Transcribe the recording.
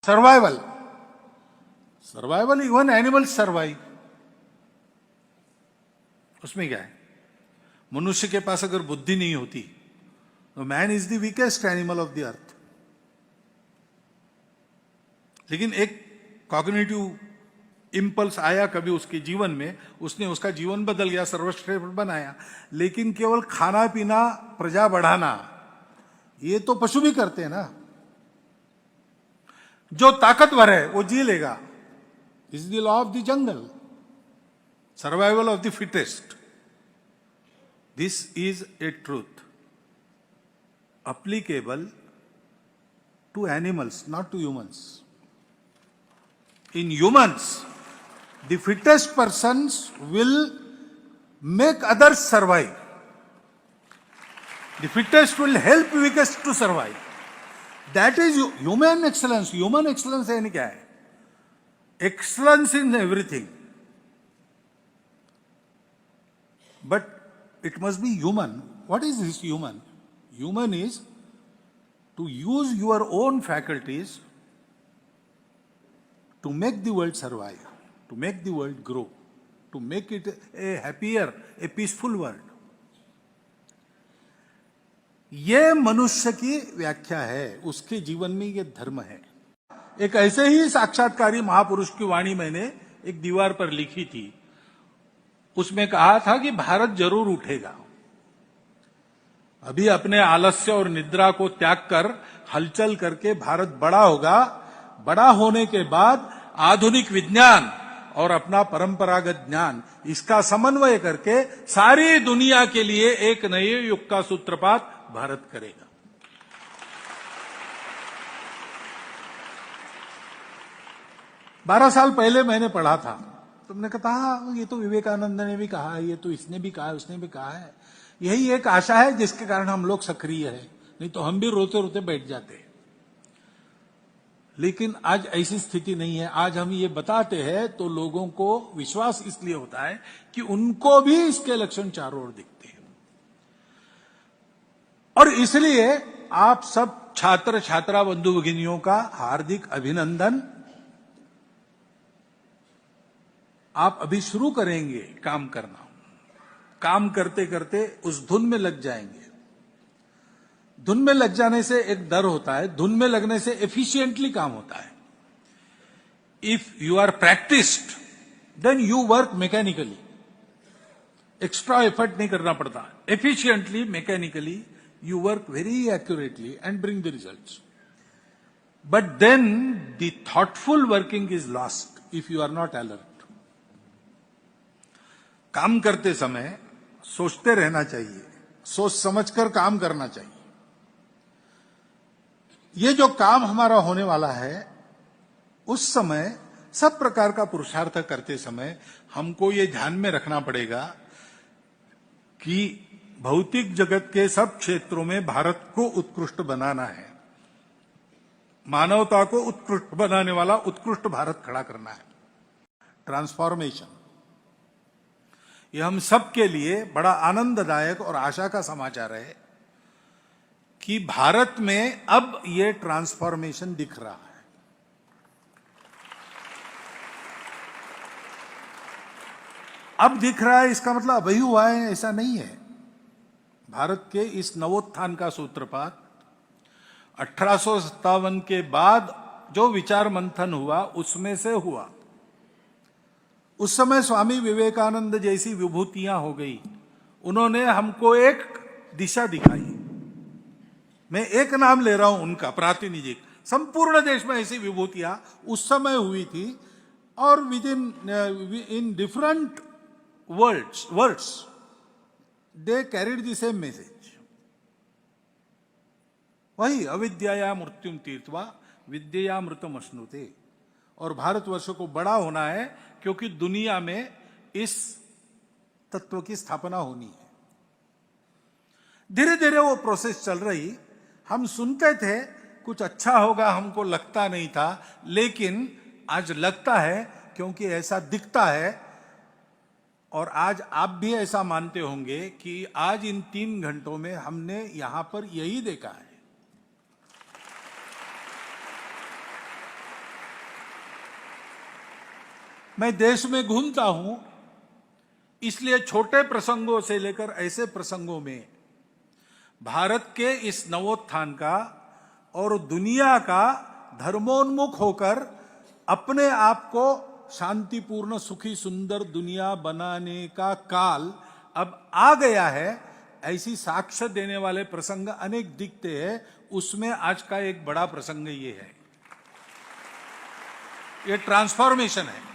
Survival survival even animals survive. उसमें क्या है, मनुष्य के पास अगर बुद्धि नहीं होती तो man is the weakest animal of the earth. लेकिन एक कॉग्निटिव इंपल्स आया कभी उसके जीवन में, उसने उसका जीवन बदल गया, सर्वश्रेष्ठ बनाया। लेकिन केवल खाना पीना, प्रजा बढ़ाना, ये तो पशु भी करते हैं ना। जो ताकतवर है वो जी लेगा। This is the law of the jungle, survival of the fittest. This is a truth applicable to animals, not to humans. In humans, the fittest persons will make others survive. The fittest will help weakest to survive. That is human excellence. Human excellence यानी क्या है? Excellence in everything. But it must be human. What is this human? Human is to use your own faculties to make the world survive, to make the world grow, to make it a happier, a peaceful world. ये मनुष्य की व्याख्या है, उसके जीवन में ये धर्म है। एक ऐसे ही साक्षात्कारी महापुरुष की वाणी मैंने एक दीवार पर लिखी थी। उसमें कहा था कि भारत जरूर उठेगा। अभी अपने आलस्य और निद्रा को त्याग कर हलचल करके भारत बड़ा होगा। बड़ा होने के बाद आधुनिक विज्ञान और अपना परंपरागत ज्ञान, इसका समन्वय करके सारी दुनिया के लिए एक नए युग का सूत्रपात भारत करेगा। बारह साल पहले मैंने पढ़ा था, तुमने कहा ये तो विवेकानंद ने भी कहा है, ये तो इसने भी कहा है, उसने भी कहा है। यही एक आशा है जिसके कारण हम लोग सक्रिय हैं, नहीं तो हम भी रोते रोते बैठ जाते हैं। लेकिन आज ऐसी स्थिति नहीं है। आज हम ये बताते हैं तो लोगों को विश्वास इसलिए होता है कि उनको भी इसके लक्षण चारों ओर दिखते हैं। और इसलिए आप सब छात्र छात्रा बंधु भगिनियों का हार्दिक अभिनंदन। आप अभी शुरू करेंगे काम करना, काम करते करते उस धुन में लग जाएंगे। धुन में लग जाने से एक डर होता है, धुन में लगने से एफिशिएंटली काम होता है। If you are practised then you work mechanically, extra effort नहीं करना पड़ता। Efficiently, mechanically you work very accurately and bring the results. But then the thoughtful working is lost if you are not alert. काम करते समय सोचते रहना चाहिए, सोच समझकर काम करना चाहिए। ये जो काम हमारा होने वाला है, उस समय सब प्रकार का पुरुषार्थ करते समय हमको ये ध्यान में रखना पड़ेगा कि भौतिक जगत के सब क्षेत्रों में भारत को उत्कृष्ट बनाना है। मानवता को उत्कृष्ट बनाने वाला उत्कृष्ट भारत खड़ा करना है। ट्रांसफॉर्मेशन, यह हम सब के लिए बड़ा आनंददायक और आशा का समाचार है कि भारत में अब यह ट्रांसफॉर्मेशन दिख रहा है। अब दिख रहा है, इसका मतलब अभी हुआ है ऐसा नहीं है। भारत के इस नवोत्थान का सूत्रपात 1857 के बाद जो विचार मंथन हुआ उसमें से हुआ। उस समय स्वामी विवेकानंद जैसी विभूतियां हो गई, उन्होंने हमको एक दिशा दिखाई। मैं एक नाम ले रहा हूं उनका, प्रातिनिधिक। संपूर्ण देश में ऐसी विभूतियां उस समय हुई थी और with in different words they carried the same message. वही अविद्या मृत्युम तीर्थवा विद्या मृतम अश्नुते। और भारतवर्ष को बड़ा होना है क्योंकि दुनिया में इस तत्व की स्थापना होनी है। धीरे धीरे वो प्रोसेस चल रही। हम सुनते थे कुछ अच्छा होगा, हमको लगता नहीं था, लेकिन आज लगता है क्योंकि ऐसा दिखता है। और आज आप भी ऐसा मानते होंगे कि आज इन 3 घंटों में हमने यहां पर यही देखा है। मैं देश में घूमता हूं, इसलिए छोटे प्रसंगों से लेकर ऐसे प्रसंगों में भारत के इस नवोत्थान का और दुनिया का धर्मोन्मुख होकर अपने आप को शांतिपूर्ण, सुखी, सुंदर दुनिया बनाने का काल अब आ गया है, ऐसी साक्ष्य देने वाले प्रसंग अनेक दिखते हैं। उसमें आज का एक बड़ा प्रसंग ये है, ये ट्रांसफॉर्मेशन है।